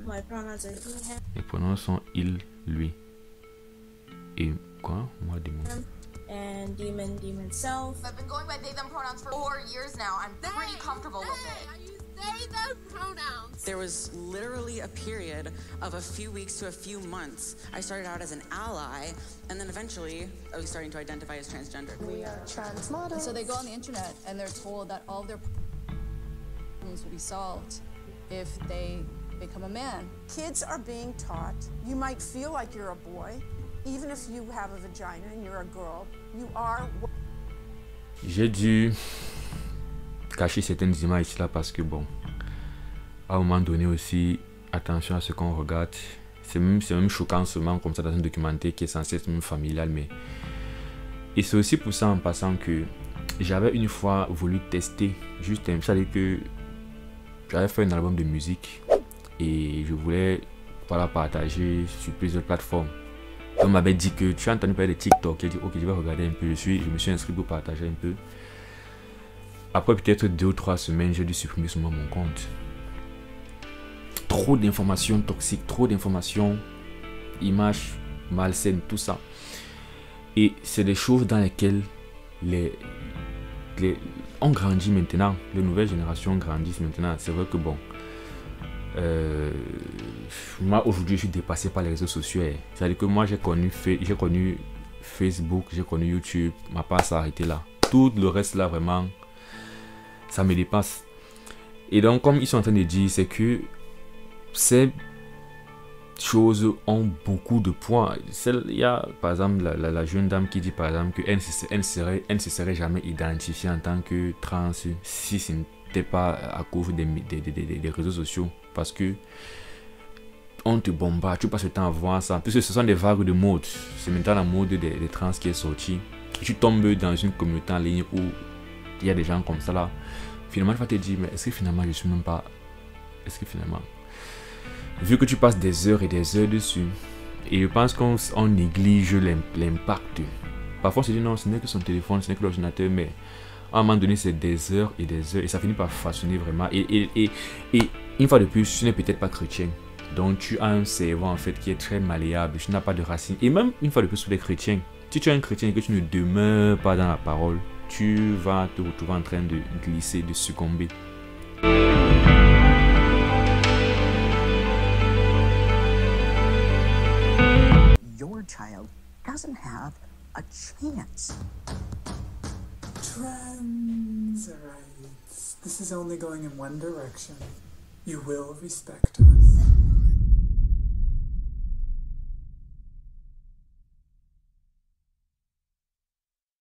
My pronouns are he, him. Les pronoms sont il, lui. Et quoi? Moi, démon. And demon, demon self. I've been going by they, them pronouns for 4 years now. I'm pretty comfortable with it. I use they, them pronouns. There was literally a period of a few weeks to a few months. I started out as an ally, and then eventually I was starting to identify as transgender. We are trans models. So they go on the internet and they're told that all of their problems will be solved if they become a man. Kids are being taught, you might feel like you're a boy, even if you have a vagina and you're a girl, you are. J'ai dû cacher certaines images là parce que bon, à un moment donné aussi, attention à ce qu'on regarde. C'est même choquant seulement comme ça dans un documentaire qui est censé être même familial, mais et c'est aussi pour ça en passant que j'avais une fois voulu tester juste vous savez que j'avais fait un album de musique et je voulais voilà partager sur plusieurs plateformes. On m'avait dit que tu as entendu parler de TikTok. J'ai dit ok, je vais regarder un peu. Je me suis inscrit pour partager un peu. Après peut-être 2 ou 3 semaines, j'ai dû supprimer seulement mon compte. Trop d'informations toxiques, trop d'informations, images malsaines, tout ça. Et c'est des choses dans lesquelles on grandit maintenant. Les nouvelles générations grandissent maintenant. C'est vrai que bon. Moi aujourd'hui je suis dépassé par les réseaux sociaux. C'est-à-dire que moi j'ai connu Facebook, j'ai connu YouTube, ma part s'est arrêtée là. Tout le reste là vraiment ça me dépasse. Et donc comme ils sont en train de dire, c'est que ces choses ont beaucoup de poids. Il y a par exemple la jeune dame qui dit par exemple qu'elle ne se serait jamais identifiée en tant que trans si ce n'était pas à cause des réseaux sociaux. Parce que on te bombarde, tu passes le temps à voir ça. Puisque ce sont des vagues de mode. C'est maintenant la mode des trans qui est sortie. Tu tombes dans une communauté en ligne où il y a des gens comme ça là. Finalement, tu vas te dire, mais est-ce que finalement je suis même pas. Est-ce que finalement. Vu que tu passes des heures et des heures dessus, et je pense qu'on néglige l'impact. Parfois on se dit non, ce n'est que son téléphone, ce n'est que l'ordinateur, mais à un moment donné, c'est des heures et des heures et ça finit par façonner vraiment. Et une fois de plus, ce n'est peut-être pas chrétien. Donc tu as un cerveau en fait qui est très malléable, tu n'as pas de racines. Et même une fois de plus, sur les chrétiens, si tu es un chrétien et que tu ne demeures pas dans la parole, tu vas te retrouver en train de glisser, de succomber. Your child doesn't have a chance. Trans rights. This is only going in one direction. You will respect us.